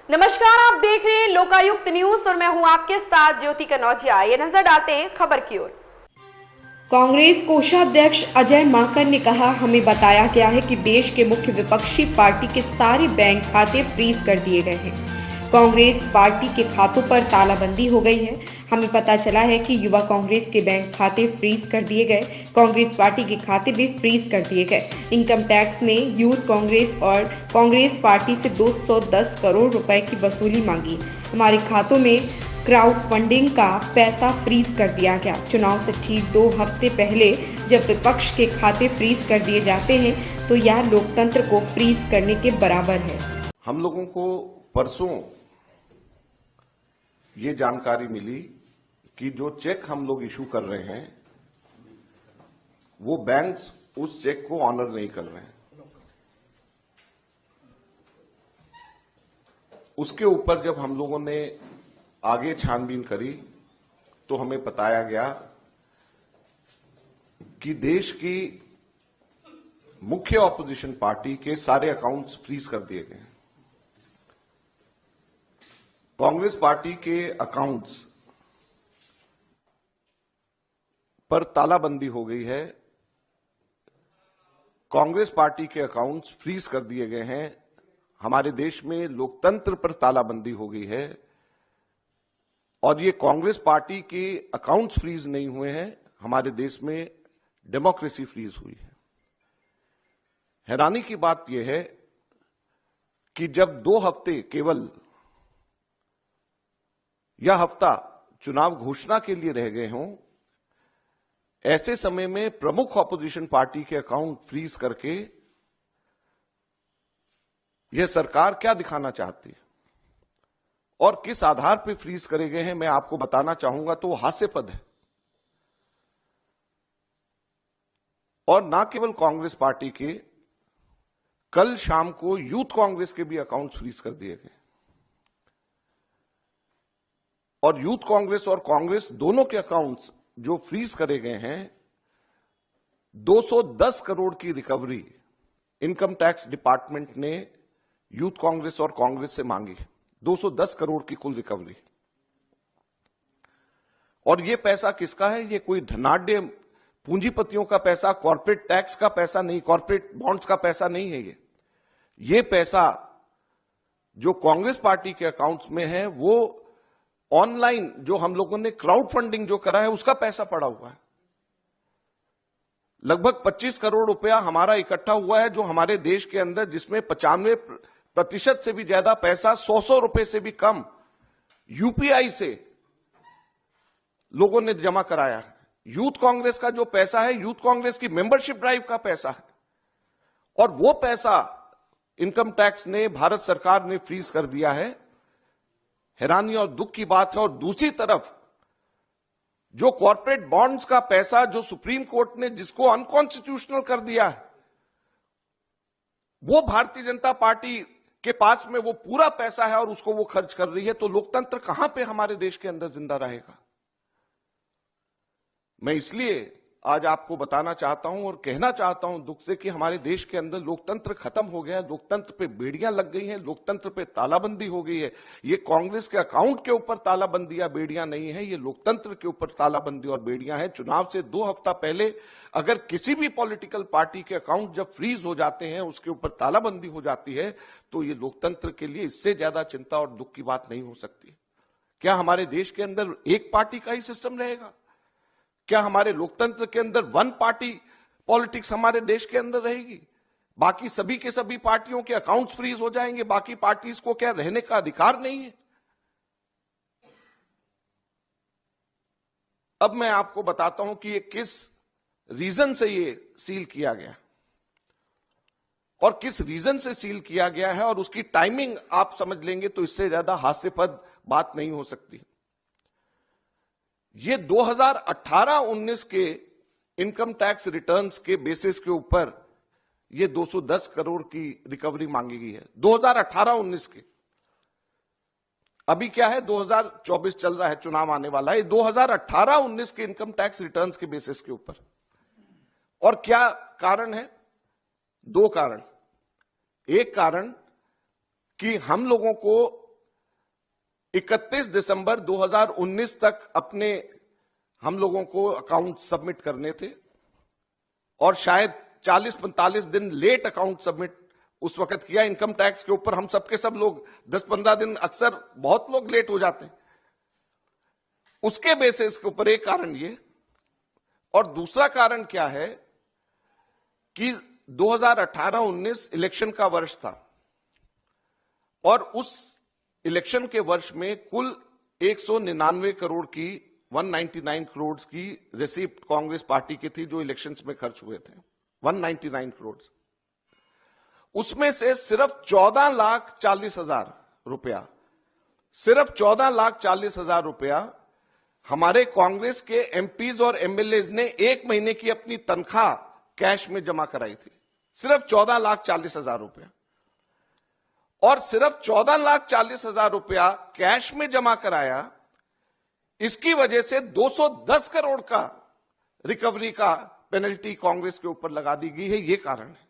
नमस्कार, आप देख रहे हैं लोकायुक्त न्यूज और मैं हूं आपके साथ ज्योति कनौजिया। ये नजर डालते हैं खबर की ओर। कांग्रेस कोषाध्यक्ष अजय माकन ने कहा, हमें बताया गया है कि देश के मुख्य विपक्षी पार्टी के सारे बैंक खाते फ्रीज कर दिए गए हैं। कांग्रेस पार्टी के खातों पर तालाबंदी हो गई है। हमें पता चला है कि युवा कांग्रेस के बैंक खाते फ्रीज कर दिए गए, कांग्रेस पार्टी के खाते भी फ्रीज कर दिए गए। इनकम टैक्स ने यूथ कांग्रेस और कांग्रेस पार्टी से 210 करोड़ रुपए की वसूली मांगी। हमारे खातों में क्राउड फंडिंग का पैसा फ्रीज कर दिया गया। चुनाव से ठीक 2 हफ्ते पहले जब विपक्ष के खाते फ्रीज कर दिए जाते हैं तो यह लोकतंत्र को फ्रीज करने के बराबर है। हम लोगों को परसों ये जानकारी मिली कि जो चेक हम लोग इशू कर रहे हैं वो बैंक्स उस चेक को ऑनर नहीं कर रहे हैं। उसके ऊपर जब हम लोगों ने आगे छानबीन करी तो हमें बताया गया कि देश की मुख्य ऑपोजिशन पार्टी के सारे अकाउंट्स फ्रीज कर दिए गए। कांग्रेस पार्टी के अकाउंट्स पर तालाबंदी हो गई है। कांग्रेस पार्टी के अकाउंट्स फ्रीज कर दिए गए हैं। हमारे देश में लोकतंत्र पर तालाबंदी हो गई है और ये कांग्रेस पार्टी के अकाउंट्स फ्रीज नहीं हुए हैं, हमारे देश में डेमोक्रेसी फ्रीज हुई है। हैरानी की बात यह है कि जब 2 हफ्ते केवल यह हफ्ता चुनाव घोषणा के लिए रह गए हों, ऐसे समय में प्रमुख ऑपोजिशन पार्टी के अकाउंट फ्रीज करके यह सरकार क्या दिखाना चाहती है और किस आधार पर फ्रीज करे गए हैं, मैं आपको बताना चाहूंगा तो वो हास्यास्पद है। और ना केवल कांग्रेस पार्टी के, कल शाम को यूथ कांग्रेस के भी अकाउंट फ्रीज कर दिए गए और यूथ कांग्रेस और कांग्रेस दोनों के अकाउंट्स जो फ्रीज करे गए हैं, 210 करोड़ की रिकवरी इनकम टैक्स डिपार्टमेंट ने यूथ कांग्रेस और कांग्रेस से मांगी। 210 करोड़ की कुल रिकवरी। और यह पैसा किसका है? यह कोई धनाढ्य पूंजीपतियों का पैसा, कॉर्पोरेट टैक्स का पैसा नहीं, कॉर्पोरेट बॉन्ड्स का पैसा नहीं है। यह पैसा जो कांग्रेस पार्टी के अकाउंट्स में है वो ऑनलाइन जो हम लोगों ने क्राउड फंडिंग जो करा है उसका पैसा पड़ा हुआ है। लगभग 25 करोड़ रुपया हमारा इकट्ठा हुआ है जो हमारे देश के अंदर, जिसमें 95% से भी ज्यादा पैसा 100 रुपए से भी कम यूपीआई से लोगों ने जमा कराया है। यूथ कांग्रेस का जो पैसा है, यूथ कांग्रेस की मेंबरशिप ड्राइव का पैसा है और वो पैसा इनकम टैक्स ने, भारत सरकार ने फ्रीज कर दिया है। हैरानी और दुख की बात है। और दूसरी तरफ जो कॉर्पोरेट बॉन्ड्स का पैसा जो सुप्रीम कोर्ट ने जिसको अनकॉन्स्टिट्यूशनल कर दिया है, वो भारतीय जनता पार्टी के पास में वो पूरा पैसा है और उसको वो खर्च कर रही है। तो लोकतंत्र कहां पे हमारे देश के अंदर जिंदा रहेगा? मैं इसलिए आज आपको बताना चाहता हूं और कहना चाहता हूं दुख से कि हमारे देश के अंदर लोकतंत्र खत्म हो गया है। लोकतंत्र पे बेड़ियां लग गई हैं, लोकतंत्र पे तालाबंदी हो गई है। ये कांग्रेस के अकाउंट के ऊपर तालाबंदी या बेड़ियां नहीं है, ये लोकतंत्र के ऊपर तालाबंदी और बेड़ियां हैं। चुनाव से 2 हफ्ता पहले अगर किसी भी पॉलिटिकल पार्टी के अकाउंट जब फ्रीज हो जाते हैं, उसके ऊपर तालाबंदी हो जाती है, तो ये लोकतंत्र के लिए इससे ज्यादा चिंता और दुख की बात नहीं हो सकती। क्या हमारे देश के अंदर एक पार्टी का ही सिस्टम रहेगा? क्या हमारे लोकतंत्र के अंदर वन पार्टी पॉलिटिक्स हमारे देश के अंदर रहेगी? बाकी सभी के सभी पार्टियों के अकाउंट्स फ्रीज हो जाएंगे? बाकी पार्टीज को क्या रहने का अधिकार नहीं है? अब मैं आपको बताता हूं कि ये किस रीजन से ये सील किया गया और किस रीजन से सील किया गया है, और उसकी टाइमिंग आप समझ लेंगे तो इससे ज्यादा हास्यास्पद बात नहीं हो सकती। ये 2018-19 के इनकम टैक्स रिटर्न्स के बेसिस के ऊपर ये 210 करोड़ की रिकवरी मांगी गई है। 2018-19 के, अभी क्या है 2024 चल रहा है, चुनाव आने वाला है। 2018-19 के इनकम टैक्स रिटर्न्स के बेसिस के ऊपर। और क्या कारण है? 2 कारण। एक कारण कि हम लोगों को 31 दिसंबर 2019 तक अपने हम लोगों को अकाउंट सबमिट करने थे और शायद 40-45 दिन लेट अकाउंट सबमिट उस वक्त किया। इनकम टैक्स के ऊपर हम सबके सब लोग 10-15 दिन, अक्सर बहुत लोग लेट हो जाते हैं। उसके बेसिस के ऊपर एक कारण ये, और दूसरा कारण क्या है कि 2018-19 इलेक्शन का वर्ष था और उस इलेक्शन के वर्ष में कुल 199 करोड़ की 199 करोड़ की रिसीप्ट कांग्रेस पार्टी की थी जो इलेक्शंस में खर्च हुए थे, 199 करोड़। उसमें से सिर्फ 14,40,000 रुपया, सिर्फ 14,40,000 रुपया हमारे कांग्रेस के एमपीज और एमएलएज ने एक महीने की अपनी तनख्वाह कैश में जमा कराई थी, सिर्फ 14,40,000 रुपया। और सिर्फ 14,40,000 रुपया कैश में जमा कराया, इसकी वजह से 210 करोड़ का रिकवरी का पेनल्टी कांग्रेस के ऊपर लगा दी गई है, यह कारण है।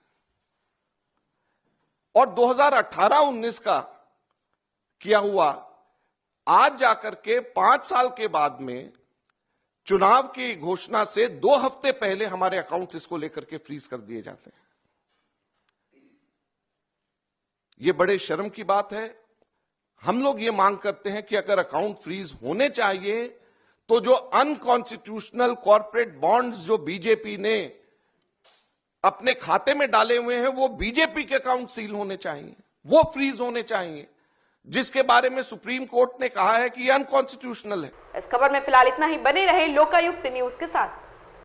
और 2018-19 का किया हुआ आज जाकर के 5 साल के बाद में चुनाव की घोषणा से 2 हफ्ते पहले हमारे अकाउंट्स इसको लेकर के फ्रीज कर दिए जाते हैं। यह बड़े शर्म की बात है। हम लोग ये मांग करते हैं कि अगर अकाउंट फ्रीज होने चाहिए तो जो अनकॉन्स्टिट्यूशनल कॉर्पोरेट बॉन्ड्स जो बीजेपी ने अपने खाते में डाले हुए हैं वो बीजेपी के अकाउंट सील होने चाहिए, वो फ्रीज होने चाहिए, जिसके बारे में सुप्रीम कोर्ट ने कहा है कि ये अनकॉन्स्टिट्यूशनल है। इस खबर में फिलहाल इतना ही। बने रहे लोकायुक्त न्यूज के साथ।